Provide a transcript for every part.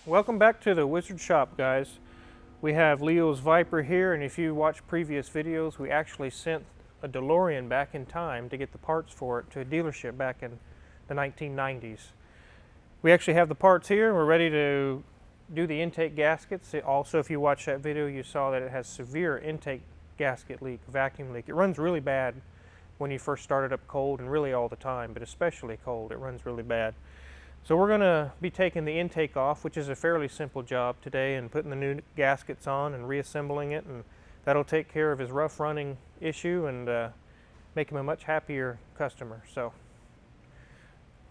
Welcome back to the Wizard Shop, guys. We have Leo's Viper here, and if you watch previous videos, we actually sent a DeLorean back in time to get the parts for it to a dealership back in the 1990s. We actually have the parts here, and we're ready to do the intake gaskets. Also, if you watch that video, you saw that it has severe intake gasket leak, vacuum leak. It runs really bad when you first start it up cold, and really all the time, but especially cold, it runs really bad. So we're going to be taking the intake off, which is a fairly simple job today, and putting the new gaskets on and reassembling it, and that'll take care of his rough running issue and make him a much happier customer. So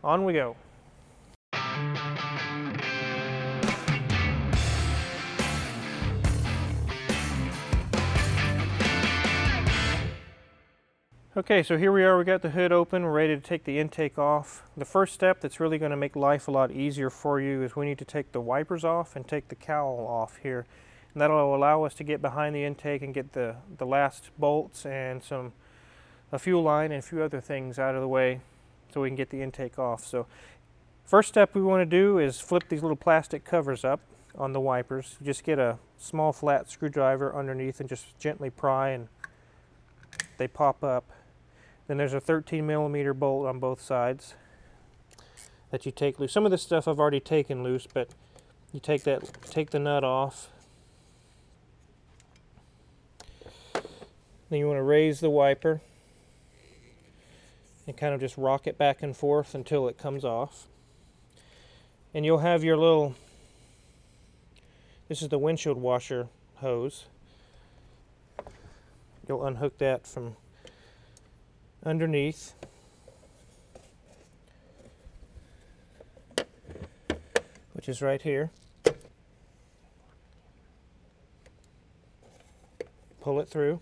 on we go. Okay, so here we are, we got the hood open, we're ready to take the intake off. The first step that's really going to make life a lot easier for you is we need to take the wipers off and take the cowl off here. And that'll allow us to get behind the intake and get the last bolts and a fuel line and a few other things out of the way so we can get the intake off. So first step we want to do is flip these little plastic covers up on the wipers. Just get a small flat screwdriver underneath and just gently pry, and they pop up. Then there's a 13mm bolt on both sides that you take loose. Some of this stuff I've already taken loose, but you take the nut off. Then you want to raise the wiper and kind of just rock it back and forth until it comes off. And you'll have your little, this is the windshield washer hose. You'll unhook that from underneath. Which is right here. Pull it through.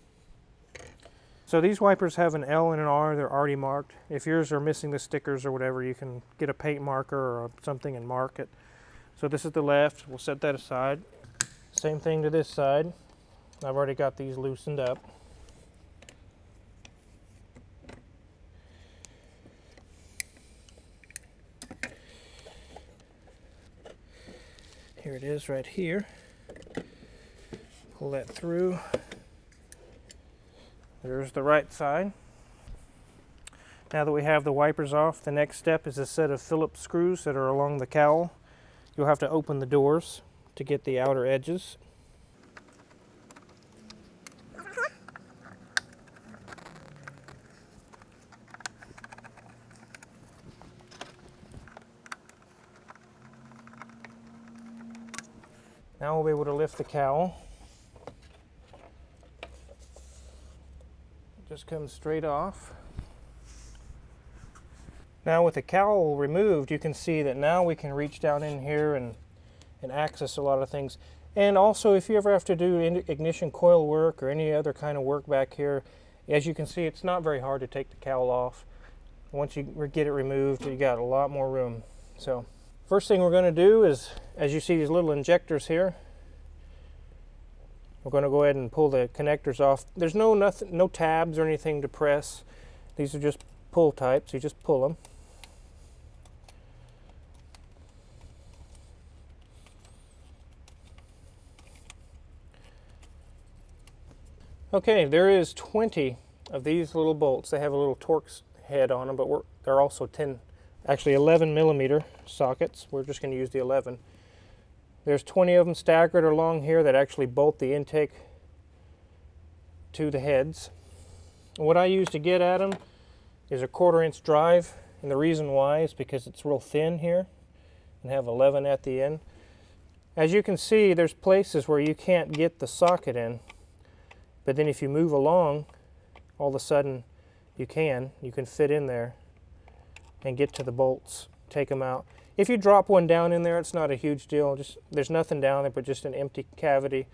So these wipers have an L and an R, they're already marked. If yours are missing the stickers or whatever, you can get a paint marker or something and mark it. So this is the left, we'll set that aside. Same thing to this side. I've already got these loosened up. Here it is right here. Pull that through. There's the right side. Now that we have the wipers off, the next step is a set of Phillips screws that are along the cowl. You'll have to open the doors to get the outer edges. Now we'll be able to lift the cowl. It just comes straight off. Now with the cowl removed, you can see that now we can reach down in here and access a lot of things. And also, if you ever have to do ignition coil work or any other kind of work back here, as you can see, it's not very hard to take the cowl off. Once you get it removed, you got a lot more room. So first thing we're going to do is, as you see these little injectors here, we're going to go ahead and pull the connectors off. There's no tabs or anything to press. These are just pull types. You just pull them. Okay, there is 20 of these little bolts. They have a little Torx head on them, but they're also 11mm sockets. We're just going to use the 11. There's 20 of them staggered along here that actually bolt the intake to the heads. And what I use to get at them is a 1/4-inch drive, and the reason why is because it's real thin here and have 11 at the end. As you can see, there's places where you can't get the socket in, but then if you move along, all of a sudden you can fit in there and get to the bolts, take them out. If you drop one down in there, it's not a huge deal. There's nothing down there but just an empty cavity.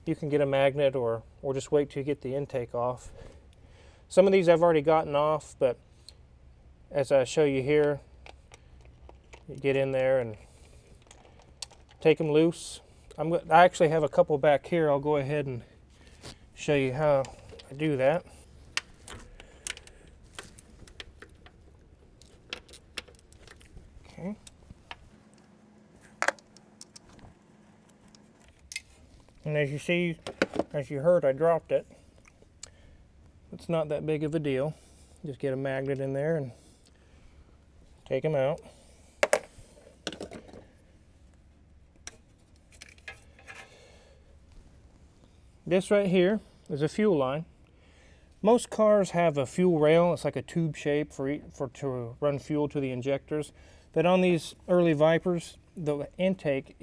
You can get a magnet or just wait till you get the intake off. Some of these I've already gotten off, but as I show you here, you get in there and take them loose. I actually have a couple back here. I'll go ahead and show you how I do that. Okay. And as you see, as you heard, I dropped it. It's not that big of a deal. Just get a magnet in there and take them out. This right here is a fuel line. Most cars have a fuel rail. It's like a tube shape to run fuel to the injectors. But on these early Vipers, the intake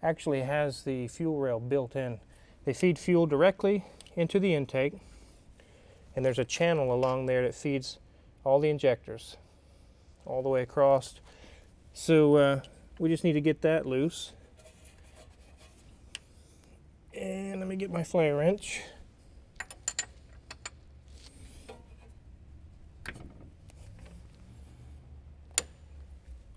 actually has the fuel rail built in. They feed fuel directly into the intake, and there's a channel along there that feeds all the injectors all the way across. So we just need to get that loose. And let me get my flare wrench.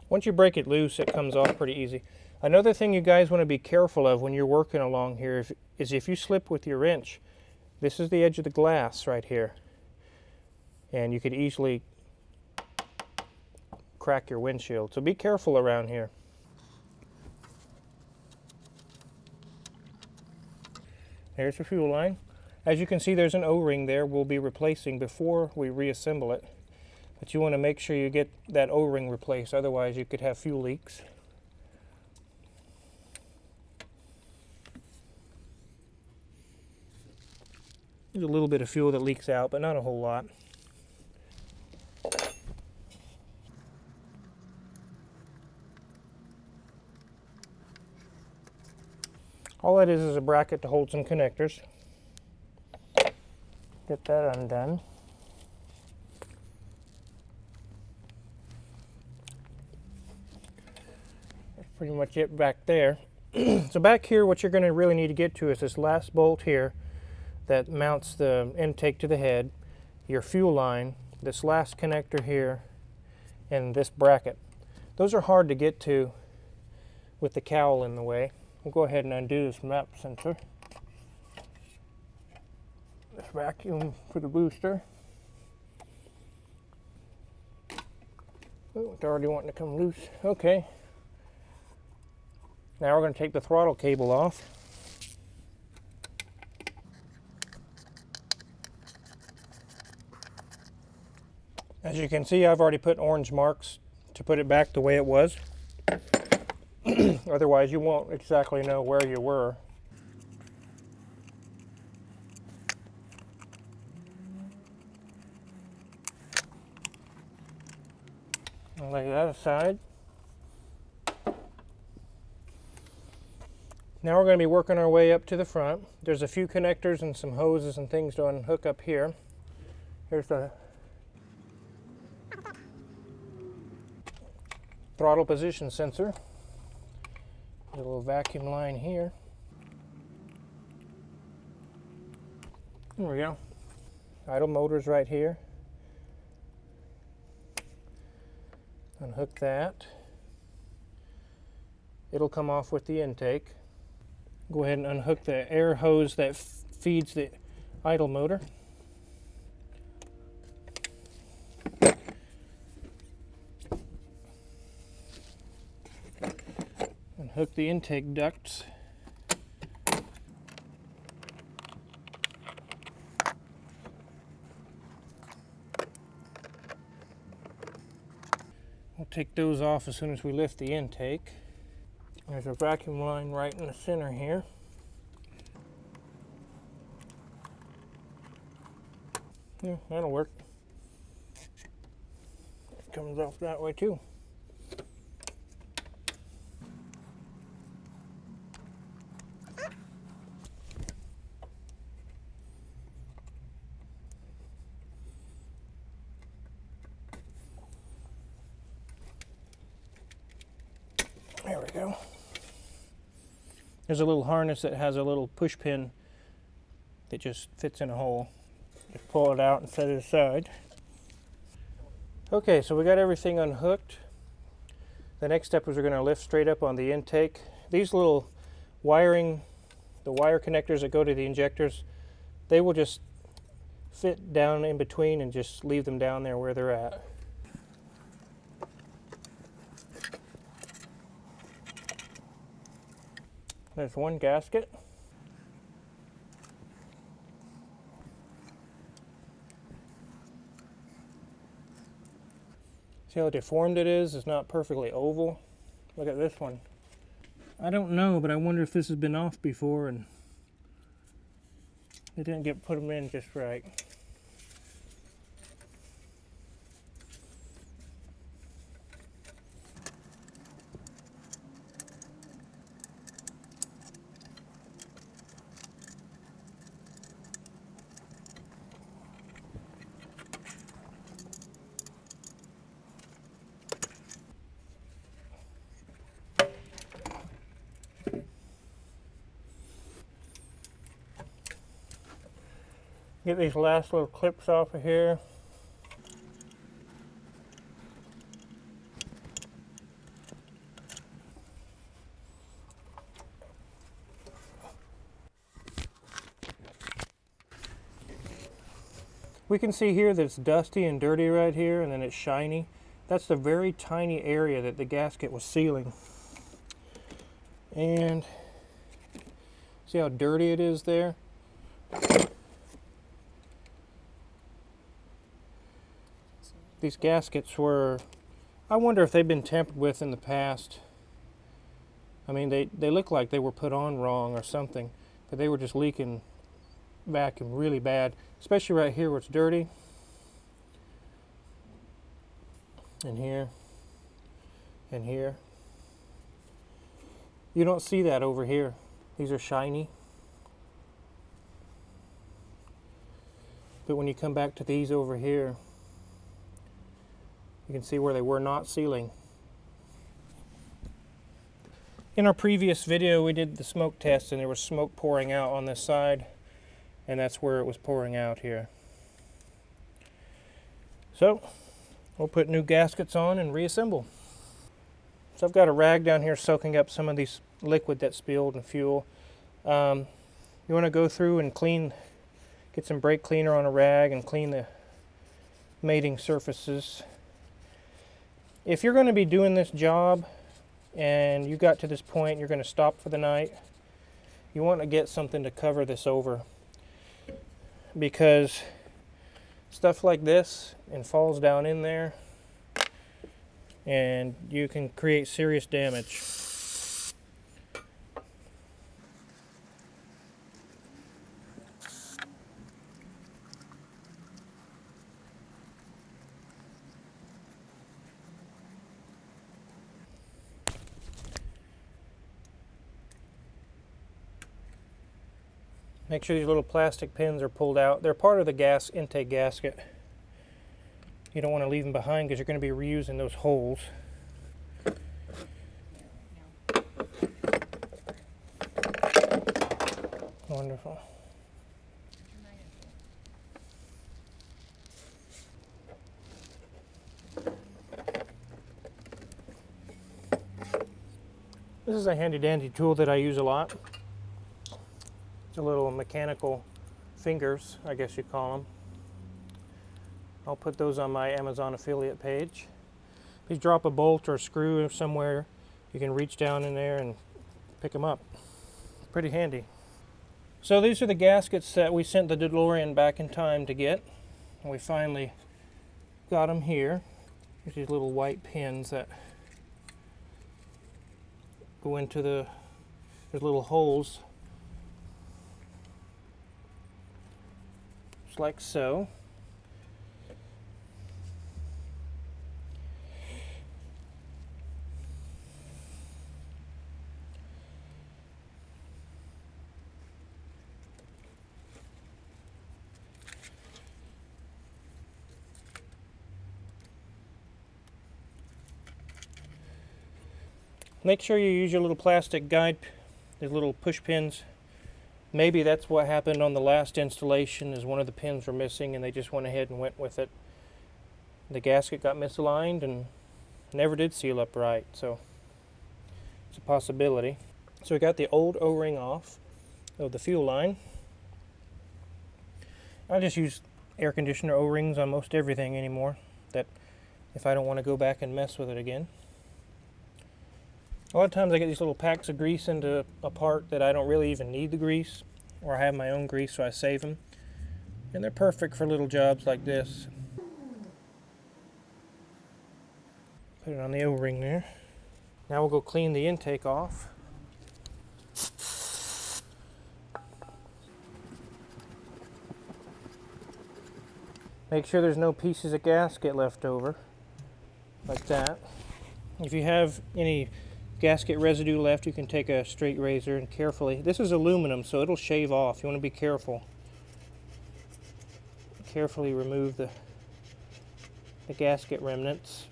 Once you break it loose, it comes off pretty easy. Another thing you guys want to be careful of when you're working along here is if you slip with your wrench. This is the edge of the glass right here, and you could easily crack your windshield. So be careful around here. There's the fuel line. As you can see, there's an O-ring there we'll be replacing before we reassemble it. But you want to make sure you get that O-ring replaced, otherwise you could have fuel leaks. There's a little bit of fuel that leaks out, but not a whole lot. All that is a bracket to hold some connectors. Get that undone. That's pretty much it back there. So back here, what you're going to really need to get to is this last bolt here that mounts the intake to the head, your fuel line, this last connector here, and this bracket. Those are hard to get to with the cowl in the way. We'll go ahead and undo this map sensor. This vacuum for the booster. Oh, it's already wanting to come loose. Okay. Now we're going to take the throttle cable off. As you can see, I've already put orange marks to put it back the way it was. Otherwise, you won't exactly know where you were. I'll lay that aside. Now we're going to be working our way up to the front. There's a few connectors and some hoses and things to unhook up here. Here's the throttle position sensor. There's a little vacuum line here. There we go. Idle motors right here. Unhook that. It'll come off with the intake. Go ahead and unhook the air hose that feeds the idle motor. Unhook the intake ducts. We'll take those off as soon as we lift the intake. There's a vacuum line right in the center here. Yeah, that'll work. It comes off that way too. There we go. There's a little harness that has a little push pin that just fits in a hole. Just pull it out and set it aside. Okay, so we got everything unhooked. The next step is we're going to lift straight up on the intake. These little wiring, the wire connectors that go to the injectors, they will just fit down in between and just leave them down there where they're at. There's one gasket. See how deformed it is? It's not perfectly oval. Look at this one. I don't know, but I wonder if this has been off before and they didn't put them in just right. Get these last little clips off of here. We can see here that it's dusty and dirty right here, and then it's shiny. That's the very tiny area that the gasket was sealing. And see how dirty it is there? These gaskets were, I wonder if they've been tampered with in the past. I mean, they look like they were put on wrong or something, but they were just leaking vacuum really bad, especially right here where it's dirty. And here, and here. You don't see that over here. These are shiny. But when you come back to these over here, you can see where they were not sealing. In our previous video, we did the smoke test and there was smoke pouring out on this side, and that's where it was pouring out here. So, we'll put new gaskets on and reassemble. So I've got a rag down here soaking up some of these liquid that spilled and fuel. You want to go through and clean, get some brake cleaner on a rag and clean the mating surfaces. If you're going to be doing this job and you got to this point, you're going to stop for the night, you want to get something to cover this over, because stuff like this and falls down in there and you can create serious damage. Make sure these little plastic pins are pulled out. They're part of the gas intake gasket. You don't want to leave them behind because you're going to be reusing those holes. Wonderful. This is a handy dandy tool that I use a lot. It's a little mechanical fingers, I guess you call them. I'll put those on my Amazon affiliate page. If you drop a bolt or a screw somewhere, you can reach down in there and pick them up. It's pretty handy. So these are the gaskets that we sent the DeLorean back in time to get. And we finally got them here. Here's these little white pins that go into there's little holes. Just like so. Make sure you use your little plastic guide, these little push pins. Maybe that's what happened on the last installation, is one of the pins were missing and they just went ahead and went with it. The gasket got misaligned and never did seal up right, so it's a possibility. So we got the old O-ring off of the fuel line. I just use air conditioner O-rings on most everything anymore, that if I don't want to go back and mess with it again. A lot of times I get these little packs of grease into a part that I don't really even need the grease, or I have my own grease, so I save them. And they're perfect for little jobs like this. Put it on the O-ring there. Now we'll go clean the intake off. Make sure there's no pieces of gasket left over, like that. If you have any gasket residue left, you can take a straight razor and carefully, this is aluminum, so it'll shave off. You want to be careful. Carefully remove the gasket remnants.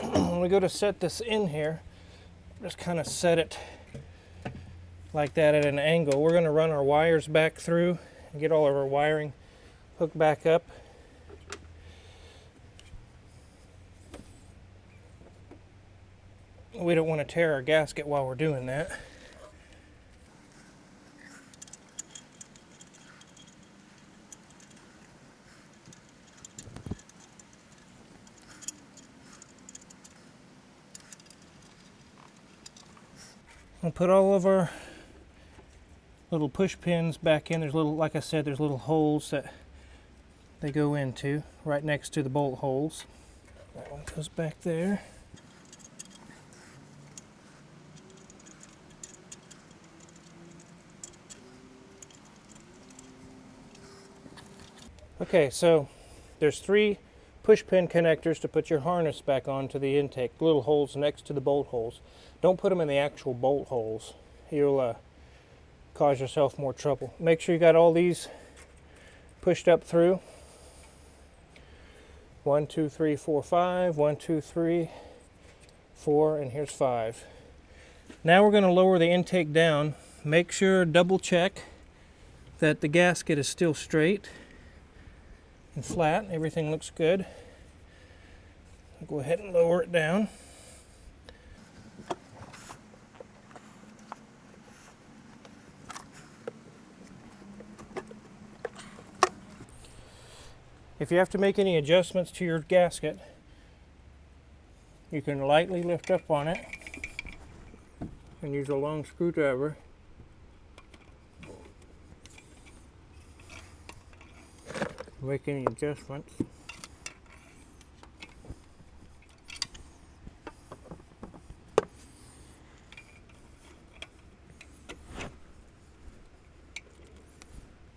When we go to set this in here, just kind of set it like that at an angle. We're going to run our wires back through and get all of our wiring hooked back up. We don't want to tear our gasket while we're doing that. We'll put all of our little push pins back in. There's little, like I said, there's little holes that they go into right next to the bolt holes. That one goes back there. Okay, so there's 3 push pin connectors to put your harness back onto the intake, little holes next to the bolt holes. Don't put them in the actual bolt holes. You'll cause yourself more trouble. Make sure you got all these pushed up through. 1, 2, 3, 4, 5. 1, 2, 3, 4, and here's 5. Now we're going to lower the intake down. Make sure, double check that the gasket is still straight and flat. Everything looks good. I'll go ahead and lower it down. If you have to make any adjustments to your gasket, you can lightly lift up on it and use a long screwdriver. Make any adjustments.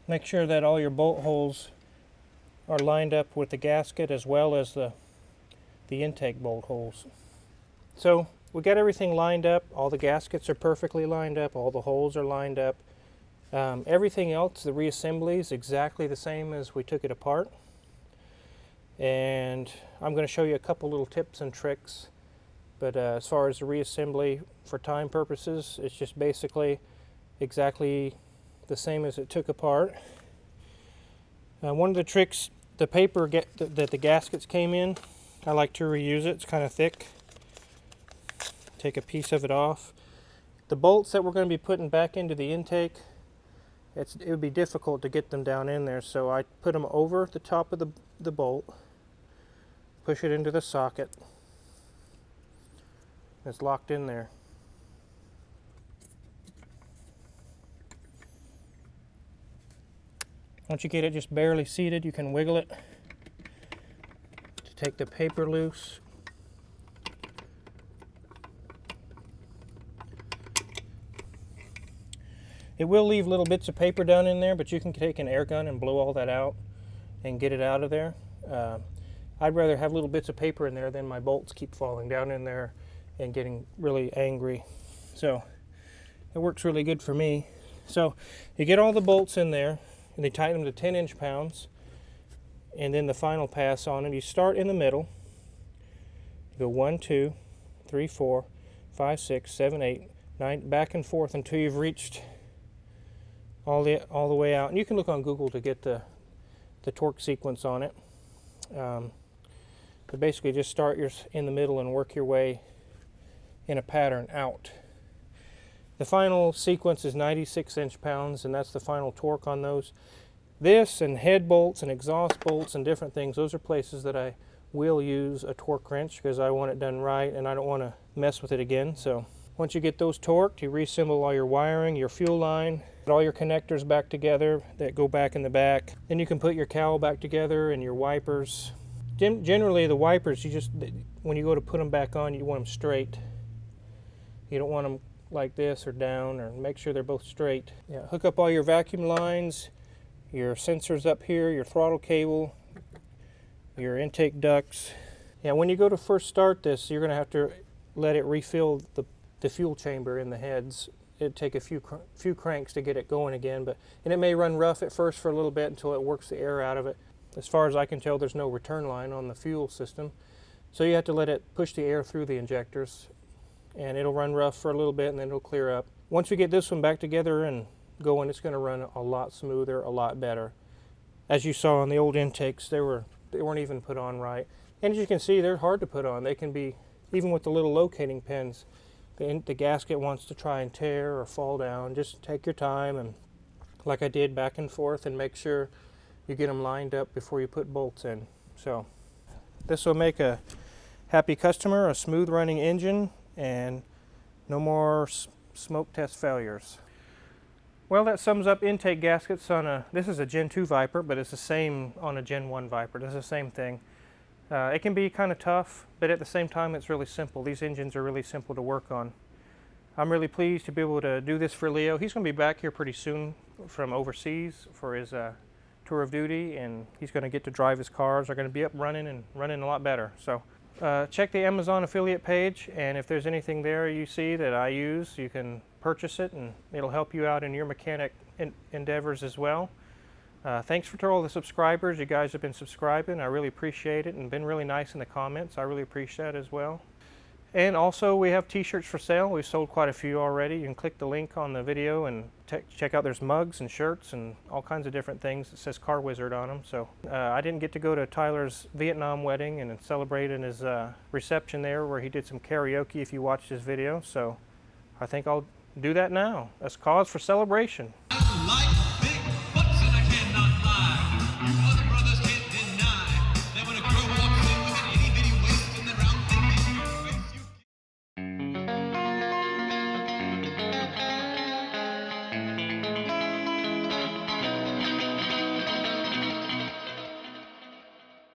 Make sure that all your bolt holes are lined up with the gasket as well as the intake bolt holes. So we got everything lined up. All the gaskets are perfectly lined up. All the holes are lined up. Everything else, the reassembly, is exactly the same as we took it apart. And I'm going to show you a couple little tips and tricks. But as far as the reassembly, for time purposes, it's just basically exactly the same as it took apart. One of the tricks, the paper that the gaskets came in, I like to reuse it. It's kind of thick. Take a piece of it off. The bolts that we're going to be putting back into the intake, it would be difficult to get them down in there, so I put them over the top of the bolt, push it into the socket. It's locked in there. Once you get it just barely seated, you can wiggle it to take the paper loose. It will leave little bits of paper down in there, but you can take an air gun and blow all that out and get it out of there. I'd rather have little bits of paper in there than my bolts keep falling down in there and getting really angry. So it works really good for me. So you get all the bolts in there, and they tighten them to 10 inch-pounds, and then the final pass on them. You start in the middle. You go 1, 2, 3, 4, 5, 6, 7, 8, 9, back and forth until you've reached all the way out. And you can look on Google to get the torque sequence on it. But basically just start in the middle and work your way in a pattern out. The final sequence is 96 inch-pounds, and that's the final torque on those. This and head bolts and exhaust bolts and different things, those are places that I will use a torque wrench because I want it done right, and I don't want to mess with it again. So once you get those torqued, you reassemble all your wiring, your fuel line, put all your connectors back together that go back in the back. Then you can put your cowl back together and your wipers. Generally the wipers, when you go to put them back on, you want them straight. You don't want them like this or down, or make sure they're both straight. Yeah, hook up all your vacuum lines, your sensors up here, your throttle cable, your intake ducts. Yeah, when you go to first start this, you're going to have to let it refill the fuel chamber in the heads. It'd take a few cranks to get it going again, and it may run rough at first for a little bit until it works the air out of it. As far as I can tell, there's no return line on the fuel system, so you have to let it push the air through the injectors, and it'll run rough for a little bit and then it'll clear up. Once we get this one back together and going, it's going to run a lot smoother, a lot better. As you saw on the old intakes, they weren't even put on right, and as you can see, they're hard to put on. They can be, even with the little locating pins, the gasket wants to try and tear or fall down. Just take your time, and like I did, back and forth, and make sure you get them lined up before you put bolts in. So this will make a happy customer, a smooth running engine, and no more smoke test failures. Well, that sums up intake gaskets on this is a Gen 2 Viper, but it's the same on a Gen 1 Viper. It's the same thing. It can be kind of tough, but at the same time it's really simple. These engines are really simple to work on. I'm really pleased to be able to do this for Leo. He's going to be back here pretty soon from overseas for his tour of duty, and he's going to get to drive his cars. They're going to be up running and running a lot better. So check the Amazon affiliate page, and if there's anything there you see that I use, you can purchase it, and it'll help you out in your mechanic endeavors as well. Thanks to all the subscribers. You guys have been subscribing. I really appreciate it, and been really nice in the comments. I really appreciate that as well. And also, we have t-shirts for sale. We've sold quite a few already. You can click the link on the video and check out. There's mugs and shirts and all kinds of different things. It says Car Wizard on them. So I didn't get to go to Tyler's Vietnam wedding and celebrate in his reception there, where he did some karaoke, if you watched his video. So I think I'll do that now. That's cause for celebration.